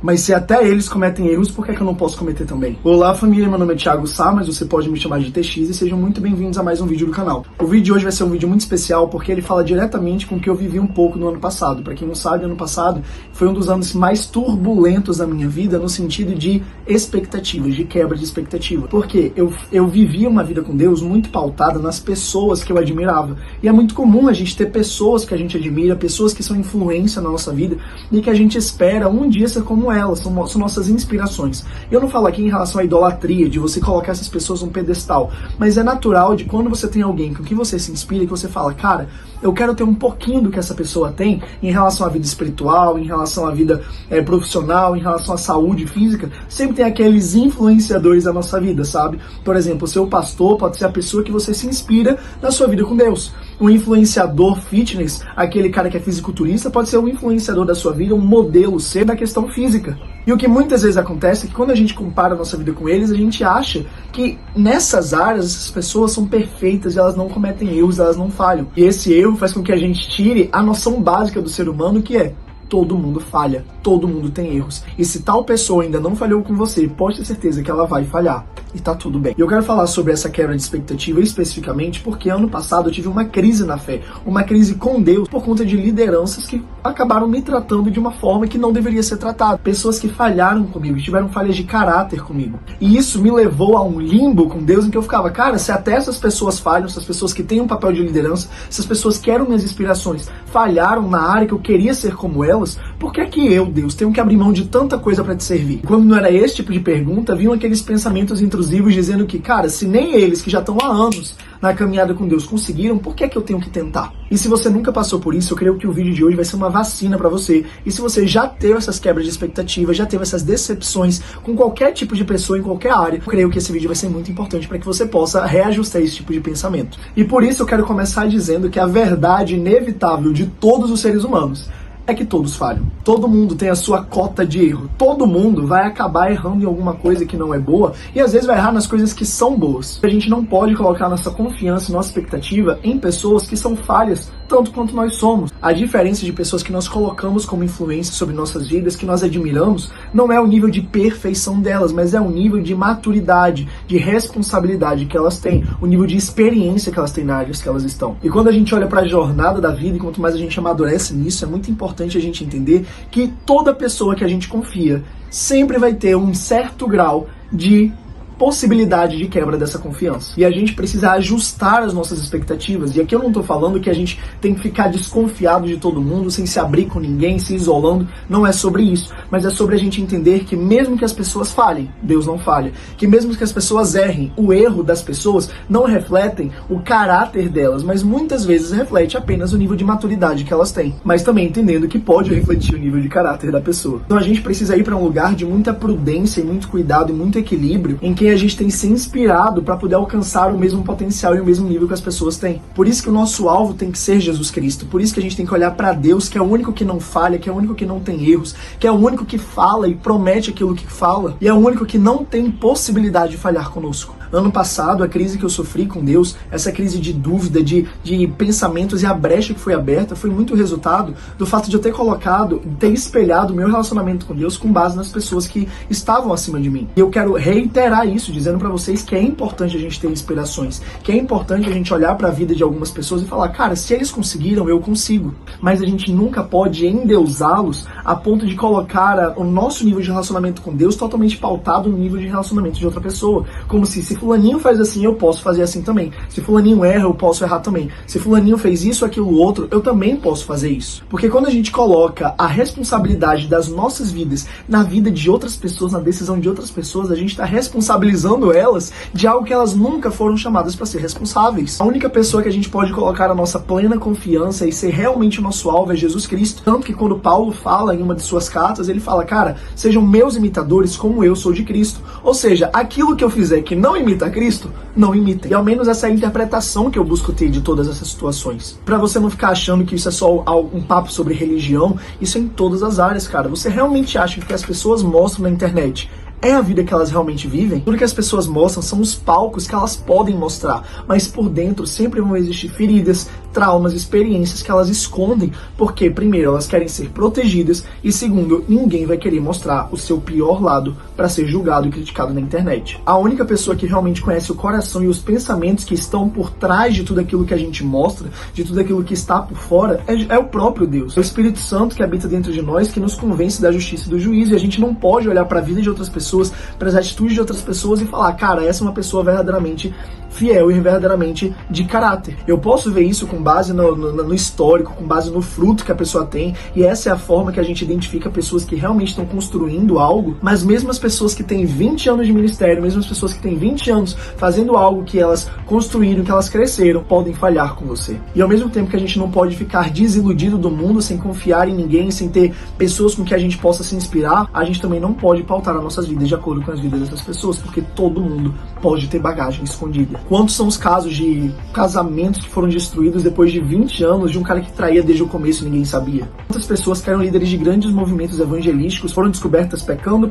Mas se até eles cometem erros, por que eu não posso cometer também? Olá família, meu nome é Thiago Sá, mas você pode me chamar de TX e sejam muito bem-vindos a mais um vídeo do canal. O vídeo de hoje vai ser um vídeo muito especial porque ele fala diretamente com o que eu vivi um pouco no ano passado. Pra quem não sabe, ano passado foi um dos anos mais turbulentos da minha vida no sentido de expectativas, de quebra de expectativa. Porque eu vivia uma vida com Deus muito pautada nas pessoas que eu admirava. E é muito comum a gente ter pessoas que a gente admira, pessoas que são influência na nossa vida e que a gente espera um dia ser como elas, são nossas inspirações. Eu não falo aqui em relação à idolatria, de você colocar essas pessoas num pedestal, mas é natural de quando você tem alguém com quem você se inspira e que você fala, cara, eu quero ter um pouquinho do que essa pessoa tem em relação à vida espiritual, em relação à vida profissional, em relação à saúde física. Sempre tem aqueles influenciadores da nossa vida, sabe? Por exemplo, o seu pastor pode ser a pessoa que você se inspira na sua vida com Deus. Um influenciador fitness, aquele cara que é fisiculturista, pode ser um influenciador da sua vida, um modelo ser da questão física. E o que muitas vezes acontece é que quando a gente compara a nossa vida com eles, a gente acha que nessas áreas essas pessoas são perfeitas, elas não cometem erros, elas não falham. E esse erro faz com que a gente tire a noção básica do ser humano, que é: todo mundo falha, todo mundo tem erros. E se tal pessoa ainda não falhou com você, pode ter certeza que ela vai falhar. E tá tudo bem. E eu quero falar sobre essa quebra de expectativa especificamente porque ano passado eu tive uma crise na fé, uma crise com Deus por conta de lideranças que acabaram me tratando de uma forma que não deveria ser tratada. Pessoas que falharam comigo, que tiveram falhas de caráter comigo. E isso me levou a um limbo com Deus em que eu ficava, cara, se até essas pessoas falham, essas pessoas que têm um papel de liderança, essas pessoas que eram minhas inspirações, falharam na área que eu queria ser como elas, por que que eu, Deus, tenho que abrir mão de tanta coisa pra te servir? Quando não era esse tipo de pergunta, vinham aqueles pensamentos intrusivos dizendo que, cara, se nem eles que já estão há anos na caminhada com Deus conseguiram, por que eu tenho que tentar? E se você nunca passou por isso, eu creio que o vídeo de hoje vai ser uma vacina pra você. E se você já teve essas quebras de expectativa, já teve essas decepções com qualquer tipo de pessoa em qualquer área, eu creio que esse vídeo vai ser muito importante para que você possa reajustar esse tipo de pensamento. E por isso eu quero começar dizendo que a verdade inevitável de todos os seres humanos é que todos falham. Todo mundo tem a sua cota de erro. Todo mundo vai acabar errando em alguma coisa que não é boa e às vezes vai errar nas coisas que são boas. A gente não pode colocar nossa confiança, nossa expectativa em pessoas que são falhas tanto quanto nós somos. A diferença de pessoas que nós colocamos como influência sobre nossas vidas, que nós admiramos, não é o nível de perfeição delas, mas é o nível de maturidade, de responsabilidade que elas têm, o nível de experiência que elas têm na área que elas estão. E quando a gente olha para a jornada da vida, e quanto mais a gente amadurece nisso, é muito importante a gente entender que toda pessoa que a gente confia sempre vai ter um certo grau de possibilidade de quebra dessa confiança. E a gente precisa ajustar as nossas expectativas. E aqui eu não tô falando que a gente tem que ficar desconfiado de todo mundo, sem se abrir com ninguém, se isolando. Não é sobre isso. Mas é sobre a gente entender que mesmo que as pessoas falhem, Deus não falha. Que mesmo que as pessoas errem, o erro das pessoas não refletem o caráter delas, mas muitas vezes reflete apenas o nível de maturidade que elas têm. Mas também entendendo que pode refletir o nível de caráter da pessoa. Então a gente precisa ir para um lugar de muita prudência e muito cuidado e muito equilíbrio, em que a gente tem se inspirado para poder alcançar o mesmo potencial e o mesmo nível que as pessoas têm. Por isso que o nosso alvo tem que ser Jesus Cristo. Por isso que a gente tem que olhar para Deus, que é o único que não falha, que é o único que não tem erros, que é o único que fala e promete aquilo que fala, e é o único que não tem possibilidade de falhar conosco. Ano passado, a crise que eu sofri com Deus, essa crise de dúvida, de pensamentos e a brecha que foi aberta, foi muito resultado do fato de eu ter espelhado o meu relacionamento com Deus com base nas pessoas que estavam acima de mim. E eu quero reiterar isso, dizendo pra vocês que é importante a gente ter inspirações, que é importante a gente olhar pra vida de algumas pessoas e falar, cara, se eles conseguiram, eu consigo. Mas a gente nunca pode endeusá-los a ponto de colocar o nosso nível de relacionamento com Deus totalmente pautado no nível de relacionamento de outra pessoa. Como se fulaninho faz assim, eu posso fazer assim também. Se fulaninho erra, eu posso errar também. Se fulaninho fez isso, aquilo, outro, eu também posso fazer isso. Porque quando a gente coloca a responsabilidade das nossas vidas na vida de outras pessoas, na decisão de outras pessoas, a gente está responsabilizando elas de algo que elas nunca foram chamadas para ser responsáveis. A única pessoa que a gente pode colocar a nossa plena confiança e ser realmente o nosso alvo é Jesus Cristo. Tanto que quando Paulo fala em uma de suas cartas, ele fala, cara, sejam meus imitadores como eu sou de Cristo. Ou seja, aquilo que eu fizer que não imita Cristo, não imitem. E ao menos essa é a interpretação que eu busco ter de todas essas situações. Pra você não ficar achando que isso é só um papo sobre religião, isso é em todas as áreas, cara. Você realmente acha que as pessoas mostram na internet é a vida que elas realmente vivem? Tudo que as pessoas mostram são os palcos que elas podem mostrar, mas por dentro sempre vão existir feridas, traumas, experiências que elas escondem, porque, primeiro, elas querem ser protegidas e, segundo, ninguém vai querer mostrar o seu pior lado para ser julgado e criticado na internet. A única pessoa que realmente conhece o coração e os pensamentos que estão por trás de tudo aquilo que a gente mostra, de tudo aquilo que está por fora, é o próprio Deus. É o Espírito Santo que habita dentro de nós, que nos convence da justiça e do juízo, e a gente não pode olhar para a vida de outras pessoas, para as atitudes de outras pessoas e falar, cara, essa é uma pessoa verdadeiramente fiel e verdadeiramente de caráter. Eu posso ver isso com base no histórico, com base no fruto que a pessoa tem, e essa é a forma que a gente identifica pessoas que realmente estão construindo algo, mas mesmo as pessoas que têm 20 anos de ministério, mesmo as pessoas que têm 20 anos fazendo algo que elas construíram, que elas cresceram, podem falhar com você. E ao mesmo tempo que a gente não pode ficar desiludido do mundo, sem confiar em ninguém, sem ter pessoas com que a gente possa se inspirar, a gente também não pode pautar as nossas vidas de acordo com as vidas dessas pessoas, porque todo mundo pode ter bagagem escondida. Quantos são os casos de casamentos que foram destruídos depois de 20 anos de um cara que traía desde o começo e ninguém sabia? Quantas pessoas que eram líderes de grandes movimentos evangelísticos foram descobertas pecando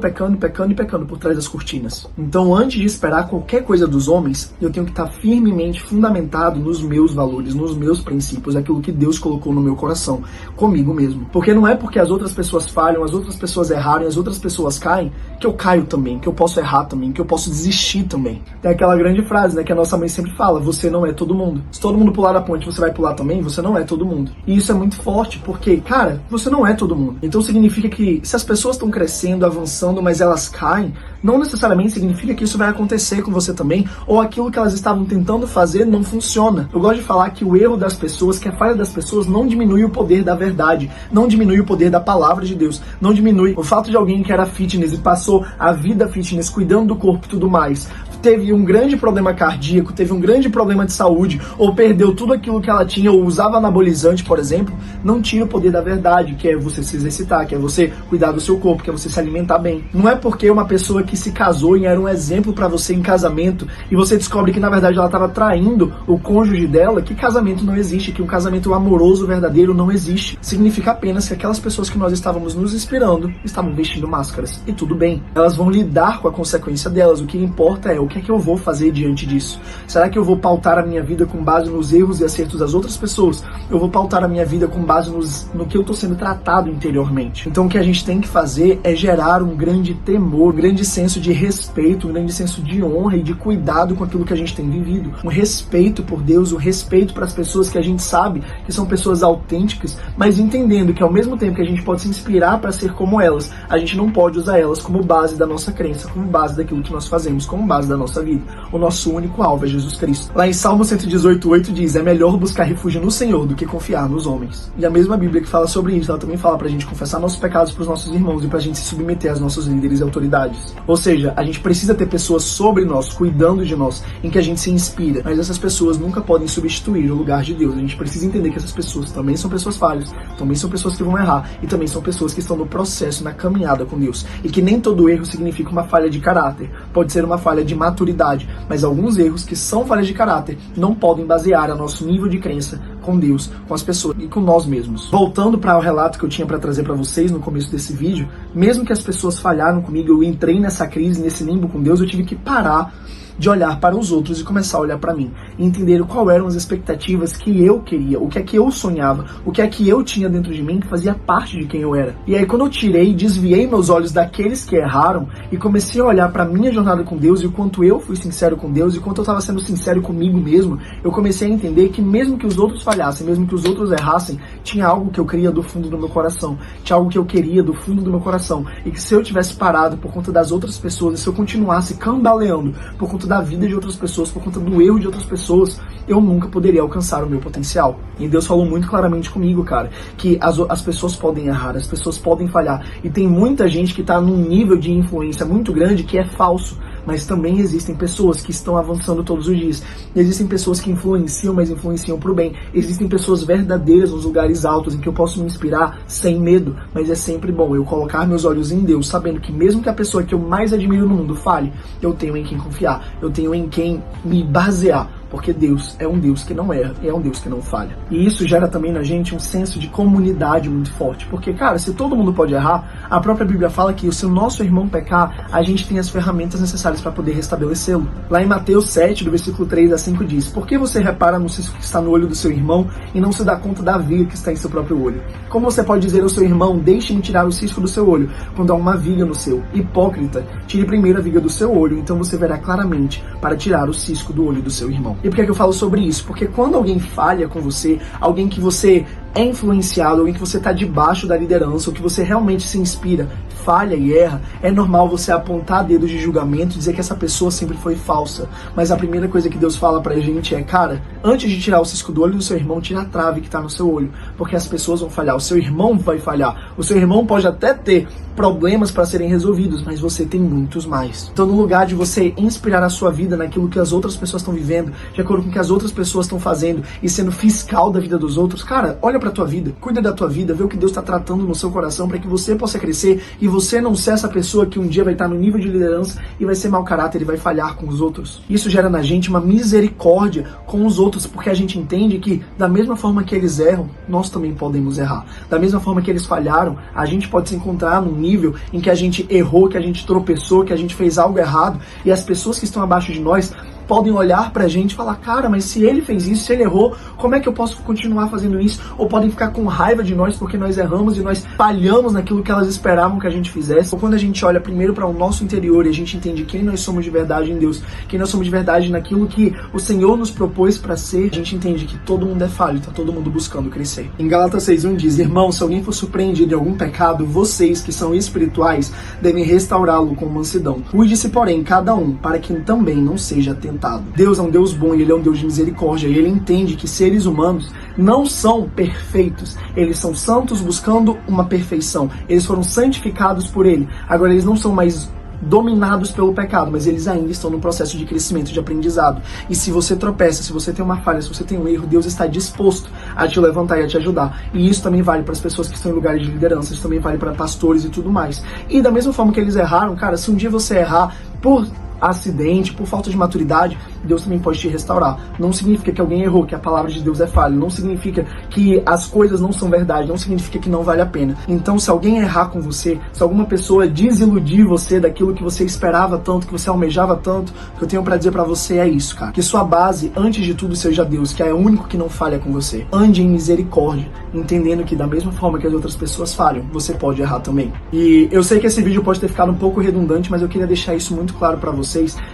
por trás das cortinas? Então, antes de esperar qualquer coisa dos homens, eu tenho que estar firmemente fundamentado nos meus valores, nos meus princípios, aquilo que Deus colocou no meu coração, comigo mesmo. Porque não é porque as outras pessoas falham, as outras pessoas erraram e as outras pessoas caem, que eu caio também, que eu posso errar também, que eu posso desistir também. Tem aquela grande frase, né, que a nossa mãe sempre fala, você não é todo mundo. Se todo mundo pular da ponte, você vai pular também, você não é todo mundo. E isso é muito forte, porque, cara, você não é todo mundo. Então significa que se as pessoas estão crescendo, avançando, mas elas caem, não necessariamente significa que isso vai acontecer com você também, ou aquilo que elas estavam tentando fazer não funciona. Eu gosto de falar que o erro das pessoas, que a falha das pessoas não diminui o poder da verdade, não diminui o poder da palavra de Deus, não diminui o fato de alguém que era fitness e passou a vida fitness, cuidando do corpo e tudo mais, teve um grande problema cardíaco, teve um grande problema de saúde, ou perdeu tudo aquilo que ela tinha, ou usava anabolizante, por exemplo, não tira o poder da verdade, que é você se exercitar, que é você cuidar do seu corpo, que é você se alimentar bem. Não é porque uma pessoa que se casou e era um exemplo pra você em casamento, e você descobre que na verdade ela estava traindo o cônjuge dela, que casamento não existe, que um casamento amoroso verdadeiro não existe. Significa apenas que aquelas pessoas que nós estávamos nos inspirando estavam vestindo máscaras. E tudo bem, elas vão lidar com a consequência delas. O que importa é o que é que eu vou fazer diante disso. Será que eu vou pautar a minha vida com base nos erros e acertos das outras pessoas? Eu vou pautar a minha vida com base no que eu estou sendo tratado interiormente? Então o que a gente tem que fazer é gerar um grande temor, um grande senso de respeito, um grande senso de honra e de cuidado com aquilo que a gente tem vivido. Um respeito por Deus, um respeito para as pessoas que a gente sabe que são pessoas autênticas, mas entendendo que ao mesmo tempo que a gente pode se inspirar para ser como elas, a gente não pode usar elas como base da nossa crença, como base daquilo que nós fazemos, como base da nossa vida. O nosso único alvo é Jesus Cristo. Lá em Salmo 118:8 diz, é melhor buscar refúgio no Senhor do que confiar nos homens. E a mesma Bíblia que fala sobre isso, ela também fala pra gente confessar nossos pecados pros nossos irmãos e pra gente se submeter aos nossos líderes e autoridades. Ou seja, a gente precisa ter pessoas sobre nós, cuidando de nós, em que a gente se inspira, mas essas pessoas nunca podem substituir o lugar de Deus. A gente precisa entender que essas pessoas também são pessoas falhas, também são pessoas que vão errar e também são pessoas que estão no processo, na caminhada com Deus. E que nem todo erro significa uma falha de caráter, pode ser uma falha de maturidade, mas alguns erros que são falhas de caráter não podem basear a nosso nível de crença com Deus, com as pessoas e com nós mesmos. Voltando para o relato que eu tinha para trazer para vocês no começo desse vídeo, mesmo que as pessoas falharam comigo, eu entrei nessa crise, nesse limbo com Deus, eu tive que parar de olhar para os outros e começar a olhar para mim, e entender qual eram as expectativas que eu queria, o que é que eu sonhava, o que é que eu tinha dentro de mim que fazia parte de quem eu era. E aí quando eu tirei, desviei meus olhos daqueles que erraram e comecei a olhar para minha jornada com Deus e o quanto eu fui sincero com Deus e o quanto eu estava sendo sincero comigo mesmo, eu comecei a entender que mesmo que os outros falhassem, mesmo que os outros errassem, tinha algo que eu queria do fundo do meu coração, tinha algo que eu queria do fundo do meu coração, e que se eu tivesse parado por conta das outras pessoas, e se eu continuasse cambaleando por conta da vida de outras pessoas, por conta do erro de outras pessoas, eu nunca poderia alcançar o meu potencial. E Deus falou muito claramente comigo, cara, que as pessoas podem errar, as pessoas podem falhar, e tem muita gente que tá num nível de influência muito grande que é falso, mas também existem pessoas que estão avançando todos os dias. Existem pessoas que influenciam, mas influenciam pro bem. Existem pessoas verdadeiras nos lugares altos em que eu posso me inspirar sem medo, mas é sempre bom eu colocar meus olhos em Deus, sabendo que mesmo que a pessoa que eu mais admiro no mundo fale, eu tenho em quem confiar, eu tenho em quem me basear, porque Deus é um Deus que não erra e é um Deus que não falha. E isso gera também na gente um senso de comunidade muito forte, porque, cara, se todo mundo pode errar, A própria Bíblia fala que se o nosso irmão pecar, a gente tem as ferramentas necessárias para poder restabelecê-lo. Lá em Mateus 7, do versículo 3 a 5 diz: por que você repara no cisco que está no olho do seu irmão e não se dá conta da viga que está em seu próprio olho? Como você pode dizer ao seu irmão: deixe-me tirar o cisco do seu olho, quando há uma viga no seu? Hipócrita, tire primeiro a viga do seu olho, então você verá claramente para tirar o cisco do olho do seu irmão. E por que eu falo sobre isso? Porque quando alguém falha com você, alguém que você é influenciado, alguém que você está debaixo da liderança, ou que você realmente se inspira, falha e erra, é normal você apontar dedos de julgamento e dizer que essa pessoa sempre foi falsa. Mas a primeira coisa que Deus fala pra gente é: cara, antes de tirar o cisco do olho do seu irmão, tira a trave que está no seu olho, porque as pessoas vão falhar, o seu irmão vai falhar, o seu irmão pode até ter problemas para serem resolvidos, mas você tem muitos mais. Então, no lugar de você inspirar a sua vida naquilo que as outras pessoas estão vivendo, de acordo com o que as outras pessoas estão fazendo e sendo fiscal da vida dos outros, cara, olha pra tua vida, cuida da tua vida, vê o que Deus está tratando no seu coração para que você possa crescer e você não ser essa pessoa que um dia vai estar no nível de liderança e vai ser mau caráter e vai falhar com os outros. Isso gera na gente uma misericórdia com os outros, porque a gente entende que da mesma forma que eles erram, nós também podemos errar. Da mesma forma que eles falharam, a gente pode se encontrar num nível em que a gente errou, que a gente tropeçou, que a gente fez algo errado, e as pessoas que estão abaixo de nós podem olhar pra gente e falar: cara, mas se ele fez isso, se ele errou, como é que eu posso continuar fazendo isso? Ou podem ficar com raiva de nós porque nós erramos e nós falhamos naquilo que elas esperavam que a gente fizesse. Ou quando a gente olha primeiro para o nosso interior e a gente entende quem nós somos de verdade em Deus, quem nós somos de verdade naquilo que o Senhor nos propôs para ser, a gente entende que todo mundo é falho, tá todo mundo buscando crescer. Em Gálatas 6:1 diz: irmão, se alguém for surpreendido em algum pecado, vocês que são espirituais devem restaurá-lo com mansidão. Cuide-se, porém, cada um, para que também não seja tentado. Deus é um Deus bom e Ele é um Deus de misericórdia, e Ele entende que seres humanos não são perfeitos, eles são santos buscando uma perfeição, eles foram santificados por Ele, agora eles não são mais dominados pelo pecado, mas eles ainda estão no processo de crescimento, de aprendizado. E se você tropeça, se você tem uma falha, se você tem um erro, Deus está disposto a te levantar e a te ajudar. E isso também vale para as pessoas que estão em lugares de liderança, isso também vale para pastores e tudo mais. E da mesma forma que eles erraram, cara, se um dia você errar por acidente, por falta de maturidade, Deus também pode te restaurar. Não significa que alguém errou, que a palavra de Deus é falha, não significa que as coisas não são verdade, não significa que não vale a pena. Então, se alguém errar com você, se alguma pessoa desiludir você daquilo que você esperava tanto, que você almejava tanto, o que eu tenho pra dizer pra você é isso, cara. Que sua base, antes de tudo, seja Deus, que é o único que não falha com você. Ande em misericórdia, entendendo que da mesma forma que as outras pessoas falham, você pode errar também. E eu sei que esse vídeo pode ter ficado um pouco redundante, mas eu queria deixar isso muito claro pra vocês,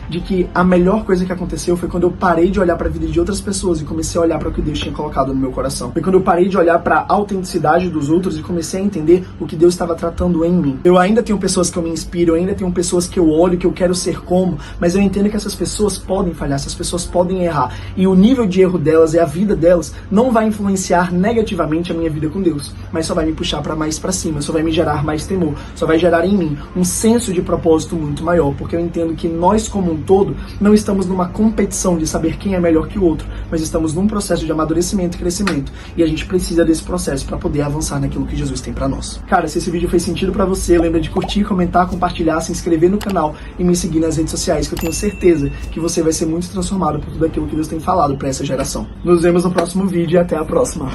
de que a melhor coisa que aconteceu foi quando eu parei de olhar para a vida de outras pessoas e comecei a olhar para o que Deus tinha colocado no meu coração. Foi quando eu parei de olhar para a autenticidade dos outros e comecei a entender o que Deus estava tratando em mim. Eu ainda tenho pessoas que eu me inspiro, eu ainda tenho pessoas que eu olho, que eu quero ser como, mas eu entendo que essas pessoas podem falhar, essas pessoas podem errar. E o nível de erro delas e a vida delas não vai influenciar negativamente a minha vida com Deus, mas só vai me puxar para mais para cima, só vai me gerar mais temor, só vai gerar em mim um senso de propósito muito maior, porque eu entendo que nós, como um todo, não estamos numa competição de saber quem é melhor que o outro, mas estamos num processo de amadurecimento e crescimento, e a gente precisa desse processo para poder avançar naquilo que Jesus tem para nós. Cara, se esse vídeo fez sentido para você, lembra de curtir, comentar, compartilhar, se inscrever no canal e me seguir nas redes sociais, que eu tenho certeza que você vai ser muito transformado por tudo aquilo que Deus tem falado para essa geração. Nos vemos no próximo vídeo e até a próxima.